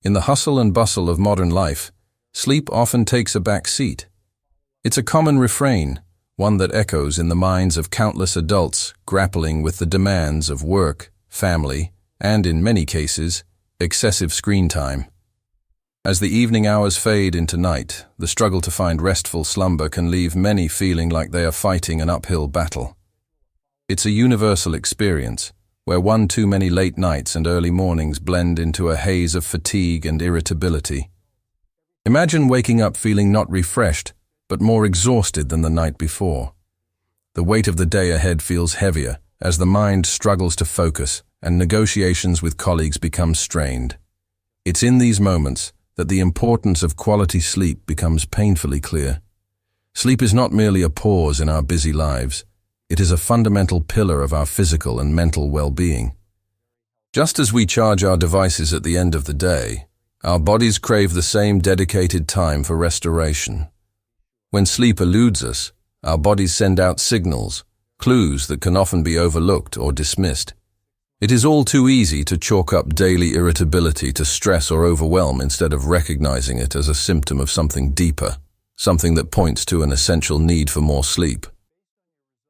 In the hustle and bustle of modern life, sleep often takes a back seat. It's a common refrain, one that echoes in the minds of countless adults grappling with the demands of work, family, and in many cases, excessive screen time. As the evening hours fade into night, the struggle to find restful slumber can leave many feeling like they are fighting an uphill battle. It's a universal experience, where one too many late nights and early mornings blend into a haze of fatigue and irritability. Imagine waking up feeling not refreshed, but more exhausted than the night before. The weight of the day ahead feels heavier as the mind struggles to focus and negotiations with colleagues become strained. It's in these moments that the importance of quality sleep becomes painfully clear. Sleep is not merely a pause in our busy lives. It is a fundamental pillar of our physical and mental well-being. Just as we charge our devices at the end of the day, our bodies crave the same dedicated time for restoration. When sleep eludes us, our bodies send out signals, clues that can often be overlooked or dismissed. It is all too easy to chalk up daily irritability to stress or overwhelm instead of recognizing it as a symptom of something deeper, something that points to an essential need for more sleep.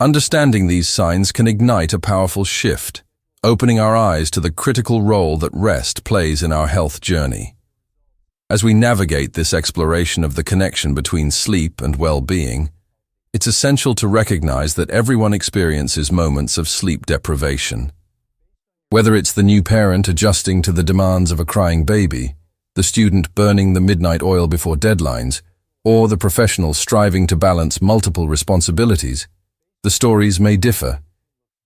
Understanding these signs can ignite a powerful shift, opening our eyes to the critical role that rest plays in our health journey. As we navigate this exploration of the connection between sleep and well-being, it's essential to recognize that everyone experiences moments of sleep deprivation. Whether it's the new parent adjusting to the demands of a crying baby, the student burning the midnight oil before deadlines, or the professional striving to balance multiple responsibilities, the stories may differ,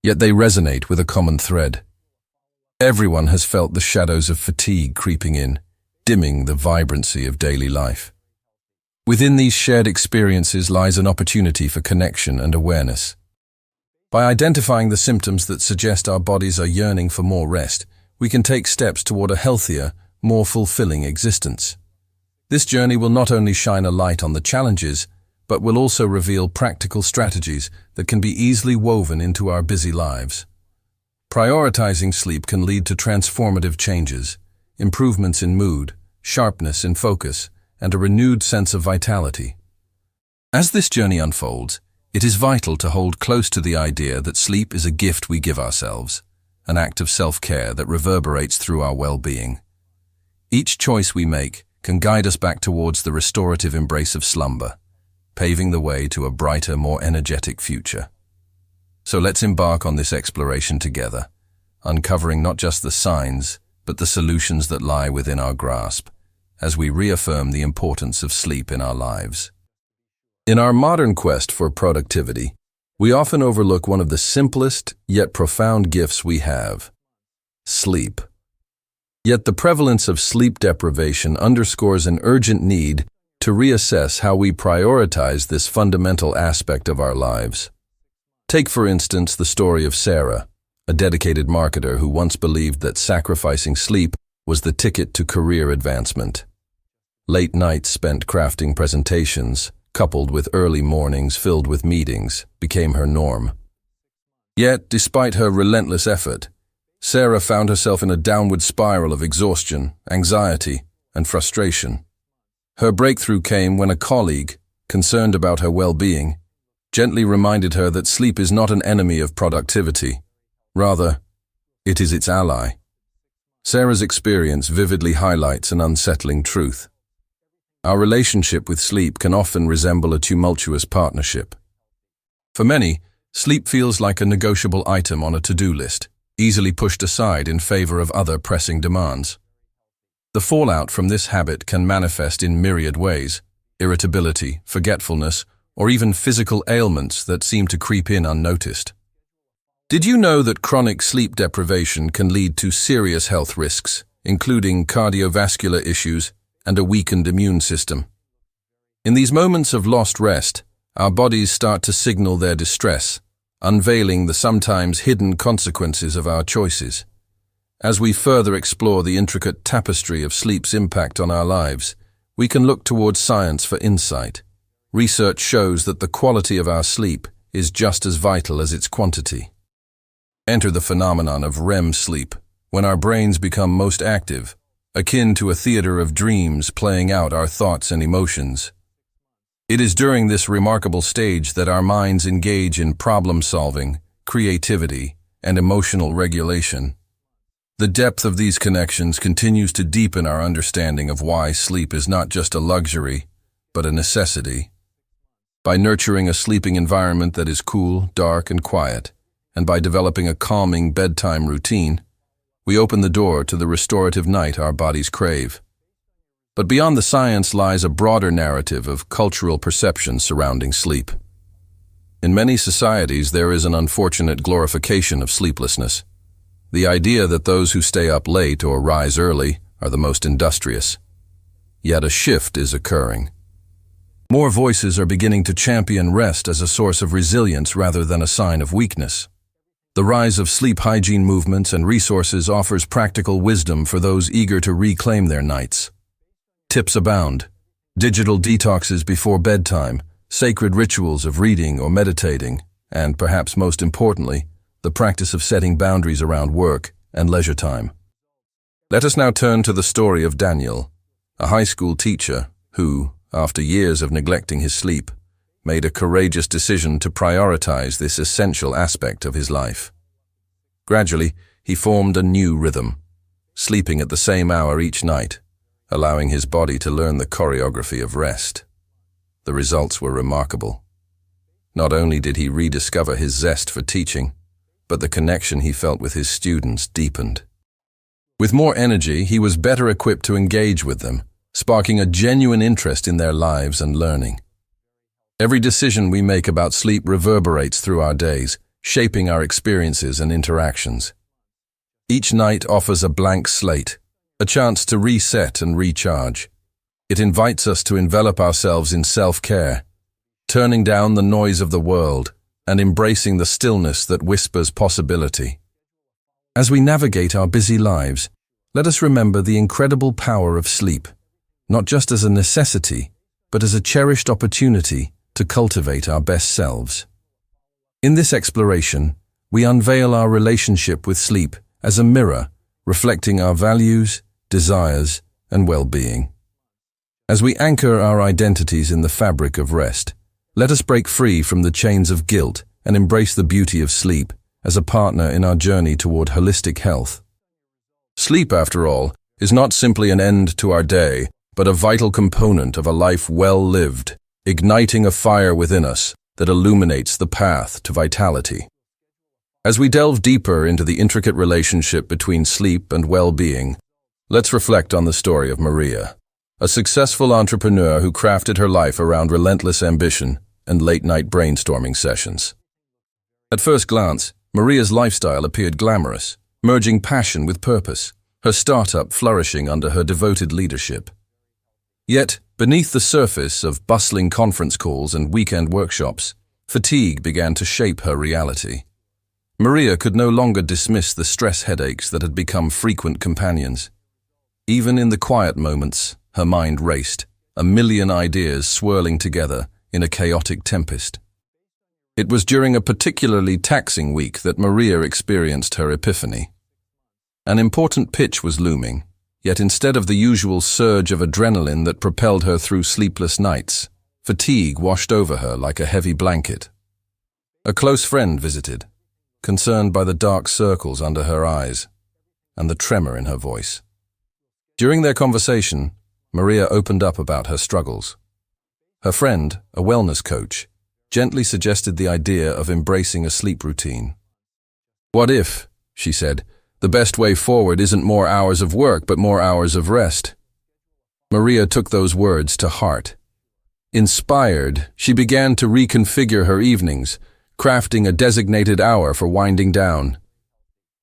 yet they resonate with a common thread. Everyone has felt the shadows of fatigue creeping in, dimming the vibrancy of daily life. Within these shared experiences lies an opportunity for connection and awareness. By identifying the symptoms that suggest our bodies are yearning for more rest, we can take steps toward a healthier, more fulfilling existence. This journey will not only shine a light on the challenges, but will also reveal practical strategies that can be easily woven into our busy lives. Prioritizing sleep can lead to transformative changes, improvements in mood, sharpness in focus, and a renewed sense of vitality. As this journey unfolds, it is vital to hold close to the idea that sleep is a gift we give ourselves, an act of self-care that reverberates through our well-being. Each choice we make can guide us back towards the restorative embrace of slumber, paving the way to a brighter, more energetic future. So let's embark on this exploration together, uncovering not just the signs, but the solutions that lie within our grasp, as we reaffirm the importance of sleep in our lives. In our modern quest for productivity, we often overlook one of the simplest yet profound gifts we have: sleep. Yet the prevalence of sleep deprivation underscores an urgent need to reassess how we prioritize this fundamental aspect of our lives. Take, for instance, the story of Sarah, a dedicated marketer who once believed that sacrificing sleep was the ticket to career advancement. Late nights spent crafting presentations, coupled with early mornings filled with meetings, became her norm. Yet, despite her relentless effort, Sarah found herself in a downward spiral of exhaustion, anxiety, and frustration. Her breakthrough came when a colleague, concerned about her well-being, gently reminded her that sleep is not an enemy of productivity. Rather, it is its ally. Sarah's experience vividly highlights an unsettling truth. Our relationship with sleep can often resemble a tumultuous partnership. For many, sleep feels like a negotiable item on a to-do list, easily pushed aside in favor of other pressing demands. The fallout from this habit can manifest in myriad ways: irritability, forgetfulness, or even physical ailments that seem to creep in unnoticed. Did you know that chronic sleep deprivation can lead to serious health risks, including cardiovascular issues and a weakened immune system? In these moments of lost rest, our bodies start to signal their distress, unveiling the sometimes hidden consequences of our choices. As we further explore the intricate tapestry of sleep's impact on our lives, we can look towards science for insight. Research shows that the quality of our sleep is just as vital as its quantity. Enter the phenomenon of REM sleep, when our brains become most active, akin to a theater of dreams playing out our thoughts and emotions. It is during this remarkable stage that our minds engage in problem-solving, creativity, and emotional regulation. The depth of these connections continues to deepen our understanding of why sleep is not just a luxury, but a necessity. By nurturing a sleeping environment that is cool, dark, and quiet, and by developing a calming bedtime routine, we open the door to the restorative night our bodies crave. But beyond the science lies a broader narrative of cultural perception surrounding sleep. In many societies, there is an unfortunate glorification of sleeplessness. The idea that those who stay up late or rise early are the most industrious. Yet a shift is occurring. More voices are beginning to champion rest as a source of resilience rather than a sign of weakness. The rise of sleep hygiene movements and resources offers practical wisdom for those eager to reclaim their nights. Tips abound: digital detoxes before bedtime, sacred rituals of reading or meditating, and perhaps most importantly, the practice of setting boundaries around work and leisure time. Let us now turn to the story of Daniel, a high school teacher who, after years of neglecting his sleep, made a courageous decision to prioritize this essential aspect of his life. Gradually, he formed a new rhythm, sleeping at the same hour each night, allowing his body to learn the choreography of rest. The results were remarkable. Not only did he rediscover his zest for teaching, but the connection he felt with his students deepened. With more energy, he was better equipped to engage with them, sparking a genuine interest in their lives and learning. Every decision we make about sleep reverberates through our days, shaping our experiences and interactions. Each night offers a blank slate, a chance to reset and recharge. It invites us to envelop ourselves in self-care, turning down the noise of the world and embracing the stillness that whispers possibility. As we navigate our busy lives, let us remember the incredible power of sleep, not just as a necessity, but as a cherished opportunity to cultivate our best selves. In this exploration, we unveil our relationship with sleep as a mirror reflecting our values, desires, and well-being. As we anchor our identities in the fabric of rest, let us break free from the chains of guilt and embrace the beauty of sleep as a partner in our journey toward holistic health. Sleep, after all, is not simply an end to our day, but a vital component of a life well lived, igniting a fire within us that illuminates the path to vitality. As we delve deeper into the intricate relationship between sleep and well-being, let's reflect on the story of Maria, a successful entrepreneur who crafted her life around relentless ambition and late-night brainstorming sessions. At first glance, Maria's lifestyle appeared glamorous, merging passion with purpose, her startup flourishing under her devoted leadership. Yet, beneath the surface of bustling conference calls and weekend workshops, fatigue began to shape her reality. Maria could no longer dismiss the stress headaches that had become frequent companions. Even in the quiet moments, her mind raced, a million ideas swirling together in a chaotic tempest. It was during a particularly taxing week that Maria experienced her epiphany. An important pitch was looming, yet instead of the usual surge of adrenaline that propelled her through sleepless nights, fatigue washed over her like a heavy blanket. A close friend visited, concerned by the dark circles under her eyes and the tremor in her voice. During their conversation, Maria opened up about her struggles. Her friend, a wellness coach, gently suggested the idea of embracing a sleep routine. "What if," she said, "the best way forward isn't more hours of work but more hours of rest?" Maria took those words to heart. Inspired, she began to reconfigure her evenings, crafting a designated hour for winding down.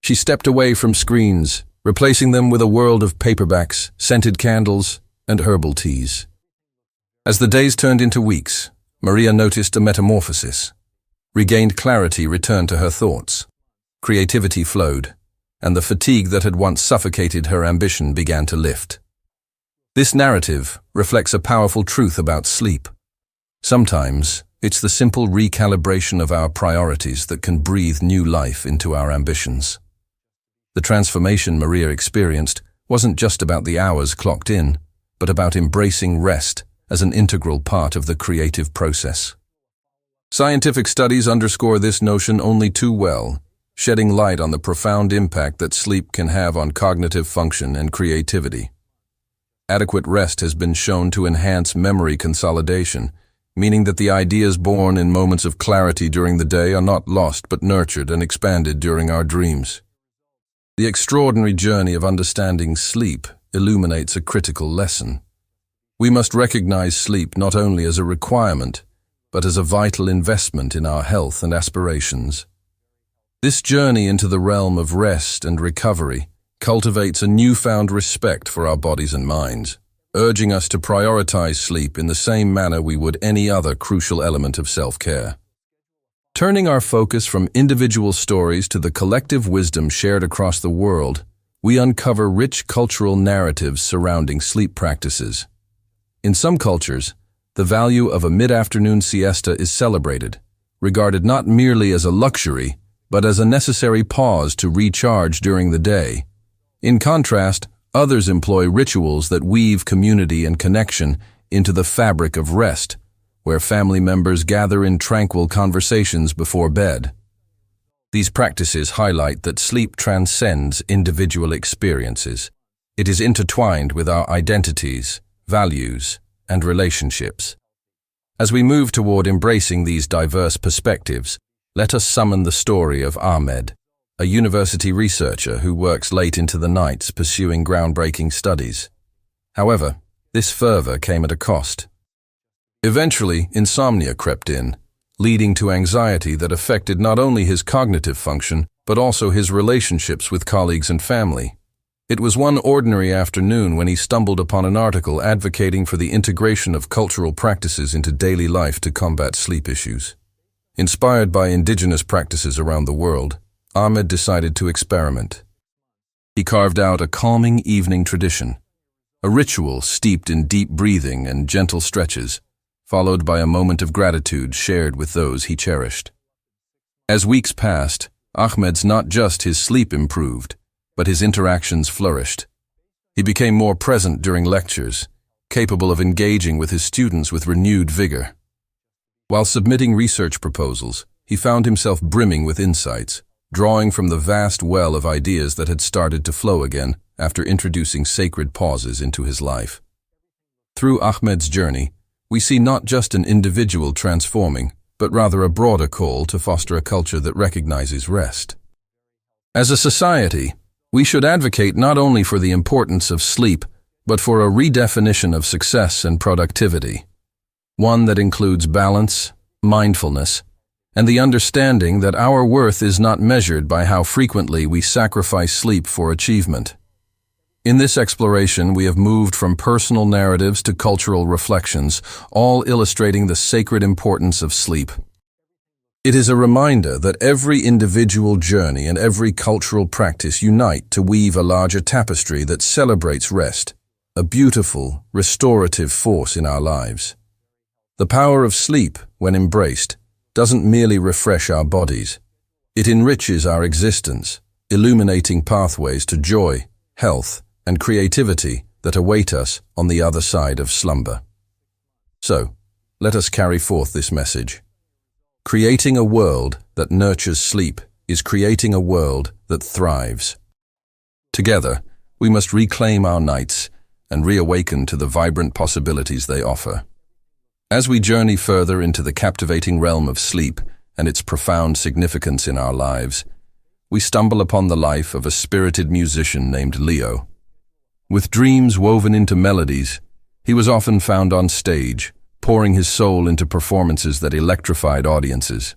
She stepped away from screens, replacing them with a world of paperbacks, scented candles, and herbal teas. As the days turned into weeks, Maria noticed a metamorphosis. Regained clarity returned to her thoughts. Creativity flowed, and the fatigue that had once suffocated her ambition began to lift. This narrative reflects a powerful truth about sleep. Sometimes, it's the simple recalibration of our priorities that can breathe new life into our ambitions. The transformation Maria experienced wasn't just about the hours clocked in, but about embracing rest as an integral part of the creative process. Scientific studies underscore this notion only too well, shedding light on the profound impact that sleep can have on cognitive function and creativity. Adequate rest has been shown to enhance memory consolidation, meaning that the ideas born in moments of clarity during the day are not lost but nurtured and expanded during our dreams. The extraordinary journey of understanding sleep illuminates a critical lesson. We must recognize sleep not only as a requirement, but as a vital investment in our health and aspirations. This journey into the realm of rest and recovery cultivates a newfound respect for our bodies and minds, urging us to prioritize sleep in the same manner we would any other crucial element of self-care. Turning our focus from individual stories to the collective wisdom shared across the world, we uncover rich cultural narratives surrounding sleep practices. In some cultures, the value of a mid-afternoon siesta is celebrated, regarded not merely as a luxury, but as a necessary pause to recharge during the day. In contrast, others employ rituals that weave community and connection into the fabric of rest, where family members gather in tranquil conversations before bed. These practices highlight that sleep transcends individual experiences. It is intertwined with our identities, values, and relationships. As we move toward embracing these diverse perspectives, let us summon the story of Ahmed, a university researcher who works late into the nights pursuing groundbreaking studies. However, this fervor came at a cost. Eventually, insomnia crept in, leading to anxiety that affected not only his cognitive function, but also his relationships with colleagues and family. It was one ordinary afternoon when he stumbled upon an article advocating for the integration of cultural practices into daily life to combat sleep issues. Inspired by indigenous practices around the world, Ahmed decided to experiment. He carved out a calming evening tradition, a ritual steeped in deep breathing and gentle stretches, followed by a moment of gratitude shared with those he cherished. As weeks passed, Ahmed's not just his sleep improved, but his interactions flourished. He became more present during lectures, capable of engaging with his students with renewed vigor. While submitting research proposals, he found himself brimming with insights, drawing from the vast well of ideas that had started to flow again after introducing sacred pauses into his life. Through Ahmed's journey, we see not just an individual transforming, but rather a broader call to foster a culture that recognizes rest. As a society, we should advocate not only for the importance of sleep, but for a redefinition of success and productivity, one that includes balance, mindfulness, and the understanding that our worth is not measured by how frequently we sacrifice sleep for achievement. In this exploration, we have moved from personal narratives to cultural reflections, all illustrating the sacred importance of sleep. It is a reminder that every individual journey and every cultural practice unite to weave a larger tapestry that celebrates rest, a beautiful, restorative force in our lives. The power of sleep, when embraced, doesn't merely refresh our bodies. It enriches our existence, illuminating pathways to joy, health, and creativity that await us on the other side of slumber. So, let us carry forth this message. Creating a world that nurtures sleep is creating a world that thrives. Together, we must reclaim our nights and reawaken to the vibrant possibilities they offer. As we journey further into the captivating realm of sleep and its profound significance in our lives, we stumble upon the life of a spirited musician named Leo. With dreams woven into melodies, he was often found on stage, pouring his soul into performances that electrified audiences.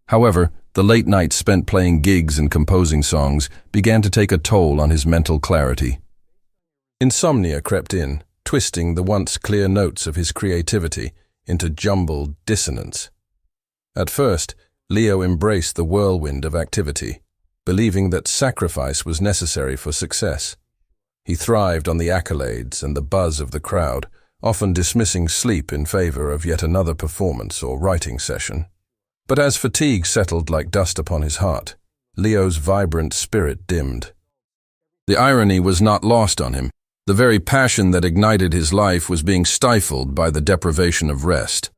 However, the late nights spent playing gigs and composing songs began to take a toll on his mental clarity. Insomnia crept in, twisting the once clear notes of his creativity into jumbled dissonance. At first, Leo embraced the whirlwind of activity, believing that sacrifice was necessary for success. He thrived on the accolades and the buzz of the crowd, often dismissing sleep in favor of yet another performance or writing session. But as fatigue settled like dust upon his heart, Leo's vibrant spirit dimmed. The irony was not lost on him. The very passion that ignited his life was being stifled by the deprivation of rest.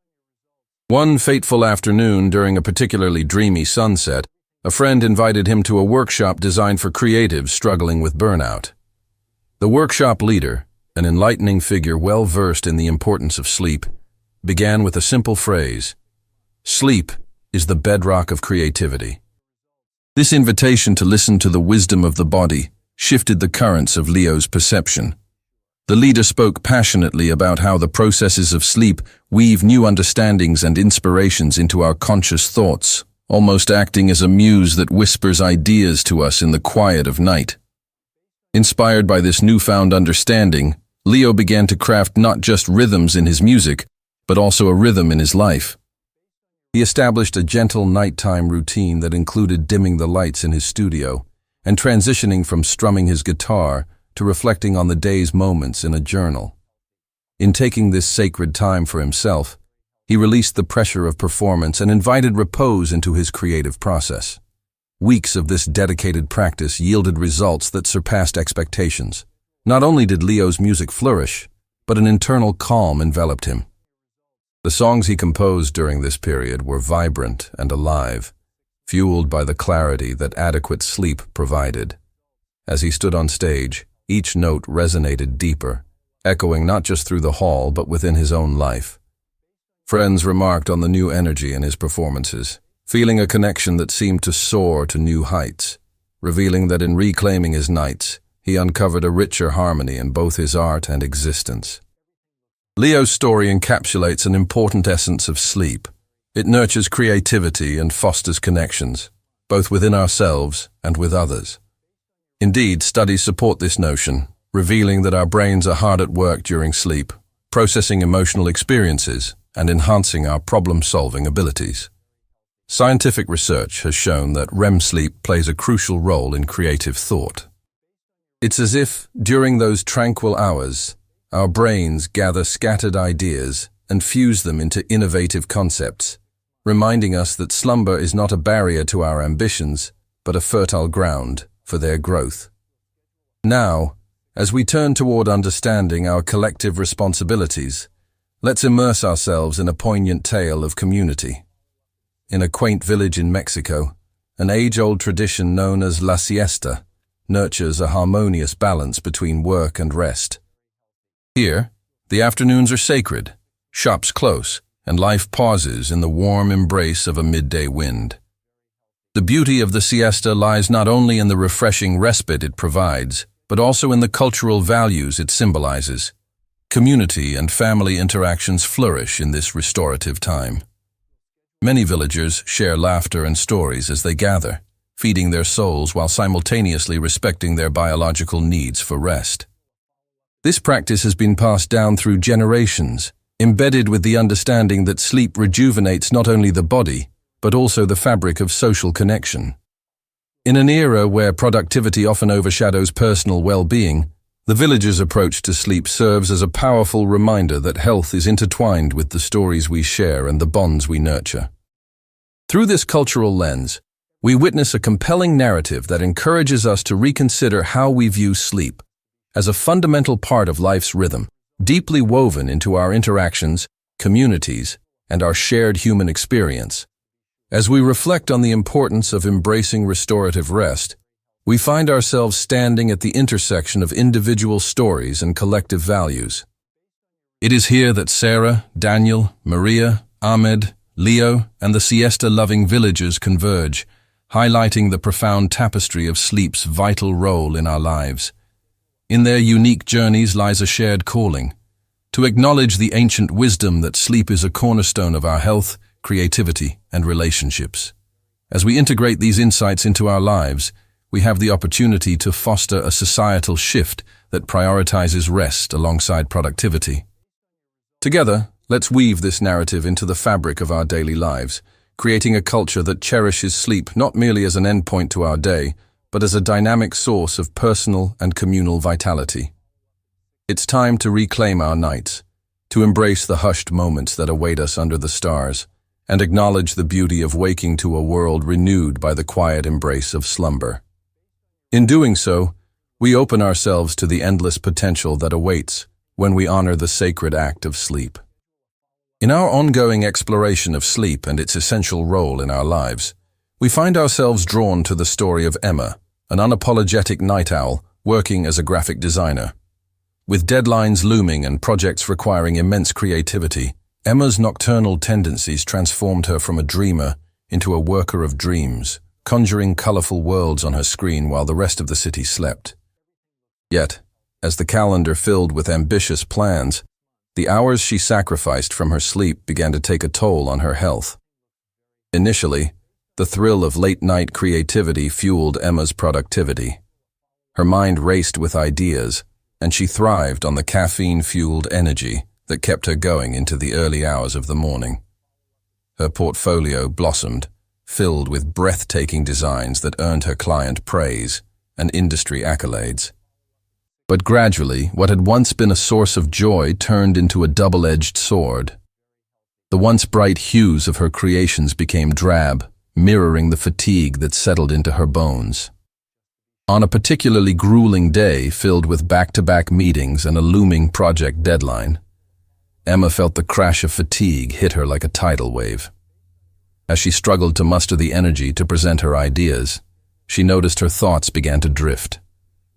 One fateful afternoon, during a particularly dreamy sunset, a friend invited him to a workshop designed for creatives struggling with burnout. The workshop leader, an enlightening figure well versed in the importance of sleep, began with a simple phrase: "Sleep is the bedrock of creativity." This invitation to listen to the wisdom of the body shifted the currents of Leo's perception. The leader spoke passionately about how the processes of sleep weave new understandings and inspirations into our conscious thoughts, almost acting as a muse that whispers ideas to us in the quiet of night. Inspired by this newfound understanding, Leo began to craft not just rhythms in his music, but also a rhythm in his life. He established a gentle nighttime routine that included dimming the lights in his studio and transitioning from strumming his guitar to reflecting on the day's moments in a journal. In taking this sacred time for himself, he released the pressure of performance and invited repose into his creative process. Weeks of this dedicated practice yielded results that surpassed expectations. Not only did Leo's music flourish, but an internal calm enveloped him. The songs he composed during this period were vibrant and alive, fueled by the clarity that adequate sleep provided. As he stood on stage, each note resonated deeper, echoing not just through the hall but within his own life. Friends remarked on the new energy in his performances, feeling a connection that seemed to soar to new heights, revealing that in reclaiming his nights, he uncovered a richer harmony in both his art and existence. Leo's story encapsulates an important essence of sleep. It nurtures creativity and fosters connections, both within ourselves and with others. Indeed, studies support this notion, revealing that our brains are hard at work during sleep, processing emotional experiences and enhancing our problem-solving abilities. Scientific research has shown that REM sleep plays a crucial role in creative thought. It's as if, during those tranquil hours, our brains gather scattered ideas and fuse them into innovative concepts, reminding us that slumber is not a barrier to our ambitions, but a fertile ground for their growth. Now, as we turn toward understanding our collective responsibilities, let's immerse ourselves in a poignant tale of community. In a quaint village in Mexico, an age-old tradition known as La Siesta nurtures a harmonious balance between work and rest. Here, the afternoons are sacred, shops close, and life pauses in the warm embrace of a midday wind. The beauty of the siesta lies not only in the refreshing respite it provides, but also in the cultural values it symbolizes. Community and family interactions flourish in this restorative time. Many villagers share laughter and stories as they gather, feeding their souls while simultaneously respecting their biological needs for rest. This practice has been passed down through generations, embedded with the understanding that sleep rejuvenates not only the body, but also the fabric of social connection. In an era where productivity often overshadows personal well-being, the villagers' approach to sleep serves as a powerful reminder that health is intertwined with the stories we share and the bonds we nurture. Through this cultural lens, we witness a compelling narrative that encourages us to reconsider how we view sleep as a fundamental part of life's rhythm, deeply woven into our interactions, communities, and our shared human experience. As we reflect on the importance of embracing restorative rest, we find ourselves standing at the intersection of individual stories and collective values. It is here that Sarah, Daniel, Maria, Ahmed, Leo, and the siesta-loving villagers converge, highlighting the profound tapestry of sleep's vital role in our lives. In their unique journeys lies a shared calling, to acknowledge the ancient wisdom that sleep is a cornerstone of our health, creativity, and relationships. As we integrate these insights into our lives, we have the opportunity to foster a societal shift that prioritizes rest alongside productivity. Together, let's weave this narrative into the fabric of our daily lives, creating a culture that cherishes sleep not merely as an endpoint to our day, but as a dynamic source of personal and communal vitality. It's time to reclaim our nights, to embrace the hushed moments that await us under the stars, and acknowledge the beauty of waking to a world renewed by the quiet embrace of slumber. In doing so, We open ourselves to the endless potential that awaits when we honor the sacred act of sleep. In our ongoing exploration of sleep and its essential role in our lives, we find ourselves drawn to the story of Emma, an unapologetic night owl working as a graphic designer. With deadlines looming and projects requiring immense creativity, Emma's nocturnal tendencies transformed her from a dreamer into a worker of dreams, conjuring colorful worlds on her screen while the rest of the city slept. Yet, as the calendar filled with ambitious plans, the hours she sacrificed from her sleep began to take a toll on her health. Initially, the thrill of late-night creativity fueled Emma's productivity. Her mind raced with ideas, and she thrived on the caffeine-fueled energy that kept her going into the early hours of the morning. Her portfolio blossomed, filled with breathtaking designs that earned her client praise and industry accolades. But gradually, what had once been a source of joy turned into a double-edged sword. The once bright hues of her creations became drab, mirroring the fatigue that settled into her bones. On a particularly grueling day filled with back-to-back meetings and a looming project deadline, Emma felt the crash of fatigue hit her like a tidal wave. As she struggled to muster the energy to present her ideas, she noticed her thoughts began to drift,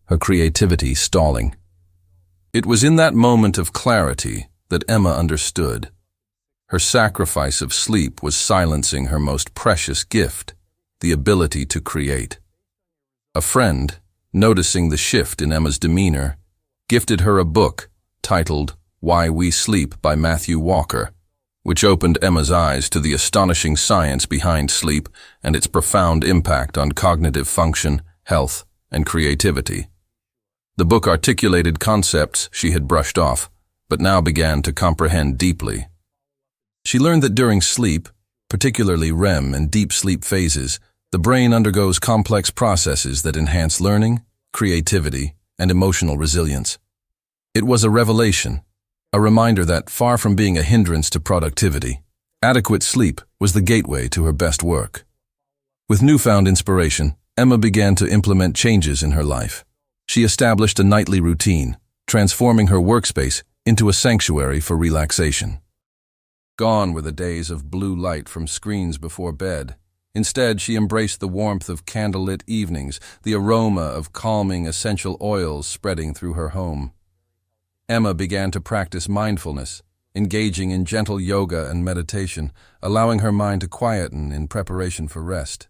her creativity stalling. It was in that moment of clarity that Emma understood. Her sacrifice of sleep was silencing her most precious gift, the ability to create. A friend, noticing the shift in Emma's demeanor, gifted her a book titled Why We Sleep by Matthew Walker, which opened Emma's eyes to the astonishing science behind sleep and its profound impact on cognitive function, health, and creativity. The book articulated concepts she had brushed off, but now began to comprehend deeply. She learned that during sleep, particularly REM and deep sleep phases, the brain undergoes complex processes that enhance learning, creativity, and emotional resilience. It was a revelation, a reminder that, far from being a hindrance to productivity, adequate sleep was the gateway to her best work. With newfound inspiration, Emma began to implement changes in her life. She established a nightly routine, transforming her workspace into a sanctuary for relaxation. Gone were the days of blue light from screens before bed. Instead, she embraced the warmth of candlelit evenings, the aroma of calming essential oils spreading through her home. Emma began to practice mindfulness, engaging in gentle yoga and meditation, allowing her mind to quieten in preparation for rest.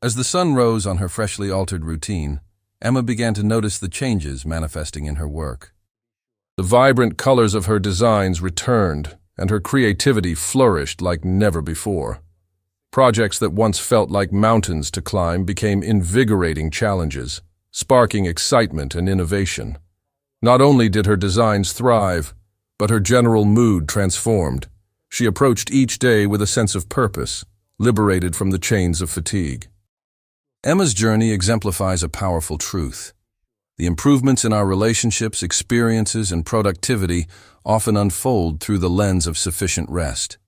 As the sun rose on her freshly altered routine, Emma began to notice the changes manifesting in her work. The vibrant colors of her designs returned, and her creativity flourished like never before. Projects that once felt like mountains to climb became invigorating challenges, sparking excitement and innovation. Not only did her designs thrive, but her general mood transformed. She approached each day with a sense of purpose, liberated from the chains of fatigue. Emma's journey exemplifies a powerful truth. The improvements in our relationships, experiences, and productivity often unfold through the lens of sufficient rest.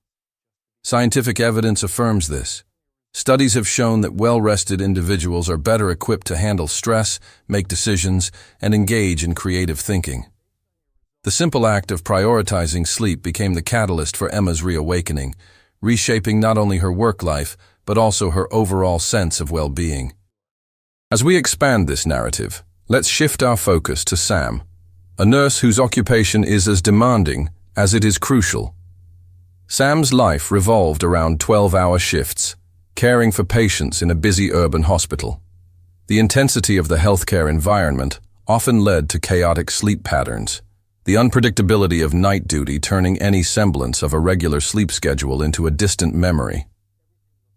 Scientific evidence affirms this. Studies have shown that well-rested individuals are better equipped to handle stress, make decisions, and engage in creative thinking. The simple act of prioritizing sleep became the catalyst for Emma's reawakening, reshaping not only her work life, but also her overall sense of well-being. As we expand this narrative, let's shift our focus to Sam, a nurse whose occupation is as demanding as it is crucial. Sam's life revolved around 12-hour shifts, caring for patients in a busy urban hospital. The intensity of the healthcare environment often led to chaotic sleep patterns, the unpredictability of night duty turning any semblance of a regular sleep schedule into a distant memory.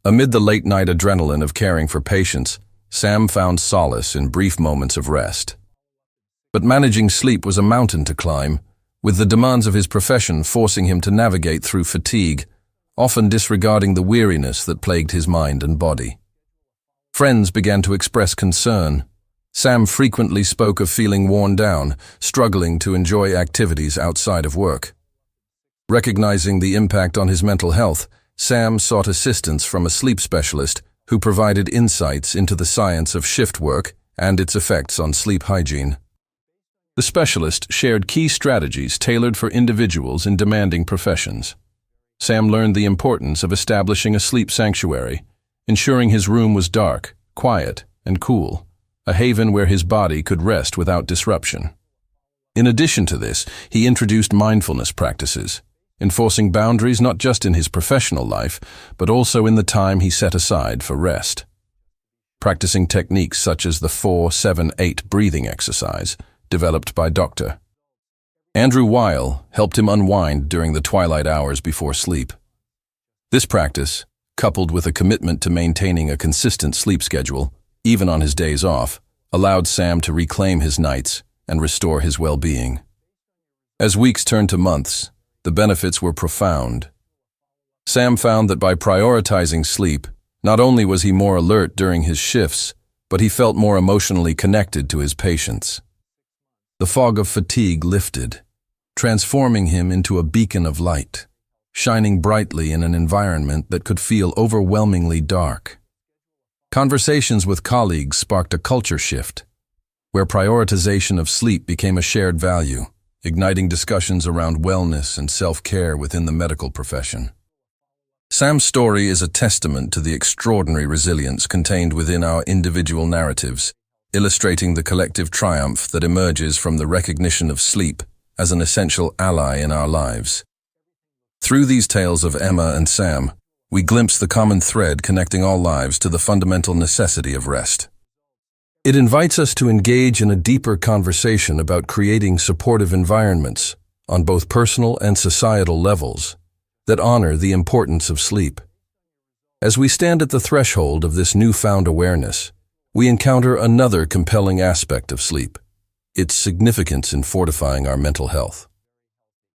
Amid the late-night adrenaline of caring for patients, Sam found solace in brief moments of rest. But managing sleep was a mountain to climb, with the demands of his profession forcing him to navigate through fatigue, often disregarding the weariness that plagued his mind and body. Friends began to express concern. Sam frequently spoke of feeling worn down, struggling to enjoy activities outside of work. Recognizing the impact on his mental health, Sam sought assistance from a sleep specialist who provided insights into the science of shift work and its effects on sleep hygiene. The specialist shared key strategies tailored for individuals in demanding professions. Sam learned the importance of establishing a sleep sanctuary, ensuring his room was dark, quiet, and cool, a haven where his body could rest without disruption. In addition to this, he introduced mindfulness practices, enforcing boundaries not just in his professional life, but also in the time he set aside for rest. Practicing techniques such as the 4-7-8 breathing exercise, developed by Dr. Andrew Weil, helped him unwind during the twilight hours before sleep. This practice, coupled with a commitment to maintaining a consistent sleep schedule, even on his days off, allowed Sam to reclaim his nights and restore his well-being. As weeks turned to months, the benefits were profound. Sam found that by prioritizing sleep, not only was he more alert during his shifts, but he felt more emotionally connected to his patients. The fog of fatigue lifted, transforming him into a beacon of light, shining brightly in an environment that could feel overwhelmingly dark. Conversations with colleagues sparked a culture shift, where prioritization of sleep became a shared value, igniting discussions around wellness and self-care within the medical profession. Sam's story is a testament to the extraordinary resilience contained within our individual narratives, illustrating the collective triumph that emerges from the recognition of sleep as an essential ally in our lives. Through these tales of Emma and Sam, we glimpse the common thread connecting all lives to the fundamental necessity of rest. It invites us to engage in a deeper conversation about creating supportive environments on both personal and societal levels that honor the importance of sleep. As we stand at the threshold of this newfound awareness, we encounter another compelling aspect of sleep, its significance in fortifying our mental health.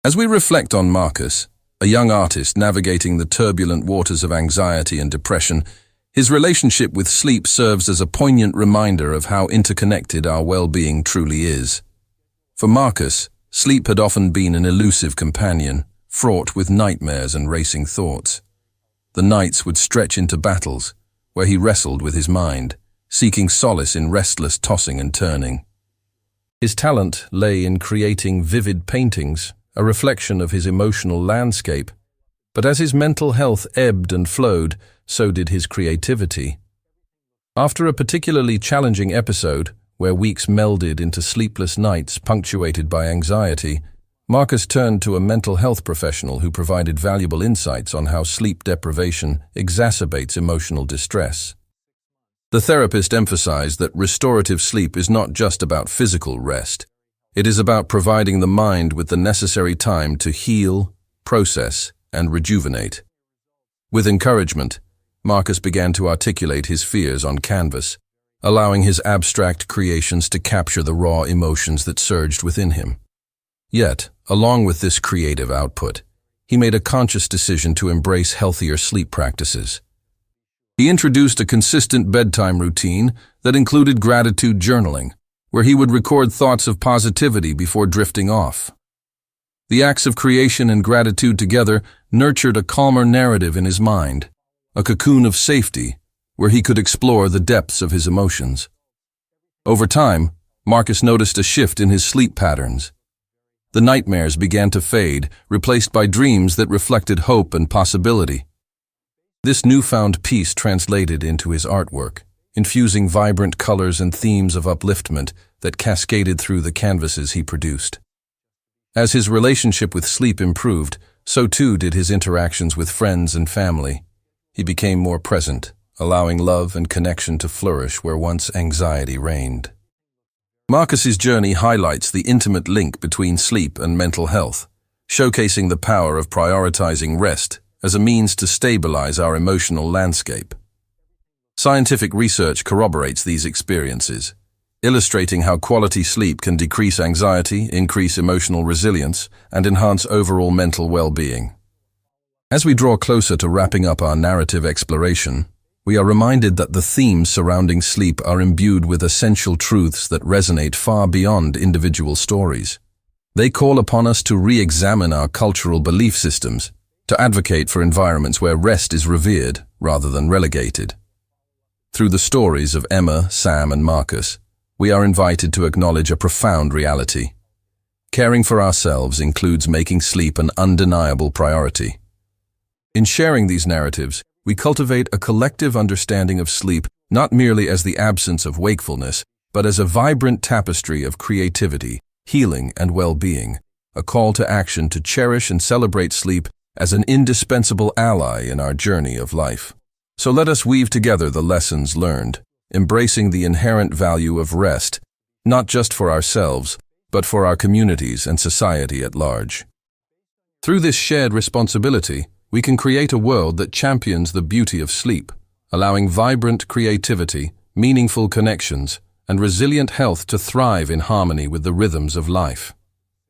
As we reflect on Marcus, a young artist navigating the turbulent waters of anxiety and depression, his relationship with sleep serves as a poignant reminder of how interconnected our well-being truly is. For Marcus, sleep had often been an elusive companion, fraught with nightmares and racing thoughts. The nights would stretch into battles, where he wrestled with his mind, seeking solace in restless tossing and turning. His talent lay in creating vivid paintings, a reflection of his emotional landscape, but as his mental health ebbed and flowed, so did his creativity. After a particularly challenging episode, where weeks melded into sleepless nights punctuated by anxiety, Marcus turned to a mental health professional who provided valuable insights on how sleep deprivation exacerbates emotional distress. The therapist emphasized that restorative sleep is not just about physical rest. It is about providing the mind with the necessary time to heal, process, and rejuvenate. With encouragement, Marcus began to articulate his fears on canvas, allowing his abstract creations to capture the raw emotions that surged within him. Yet, along with this creative output, he made a conscious decision to embrace healthier sleep practices. He introduced a consistent bedtime routine that included gratitude journaling, where he would record thoughts of positivity before drifting off. The acts of creation and gratitude together nurtured a calmer narrative in his mind, a cocoon of safety where he could explore the depths of his emotions. Over time, Marcus noticed a shift in his sleep patterns. The nightmares began to fade, replaced by dreams that reflected hope and possibility. This newfound peace translated into his artwork, infusing vibrant colors and themes of upliftment that cascaded through the canvases he produced. As his relationship with sleep improved, so too did his interactions with friends and family. He became more present, allowing love and connection to flourish where once anxiety reigned. Marcus's journey highlights the intimate link between sleep and mental health, showcasing the power of prioritizing rest as a means to stabilize our emotional landscape. Scientific research corroborates these experiences, illustrating how quality sleep can decrease anxiety, increase emotional resilience, and enhance overall mental well-being. As we draw closer to wrapping up our narrative exploration, we are reminded that the themes surrounding sleep are imbued with essential truths that resonate far beyond individual stories. They call upon us to re-examine our cultural belief systems, to advocate for environments where rest is revered rather than relegated. Through the stories of Emma, Sam, and Marcus, we are invited to acknowledge a profound reality. Caring for ourselves includes making sleep an undeniable priority. In sharing these narratives, we cultivate a collective understanding of sleep not merely as the absence of wakefulness, but as a vibrant tapestry of creativity, healing, and well-being, a call to action to cherish and celebrate sleep as an indispensable ally in our journey of life. So let us weave together the lessons learned, embracing the inherent value of rest, not just for ourselves, but for our communities and society at large. Through this shared responsibility, we can create a world that champions the beauty of sleep, allowing vibrant creativity, meaningful connections, and resilient health to thrive in harmony with the rhythms of life.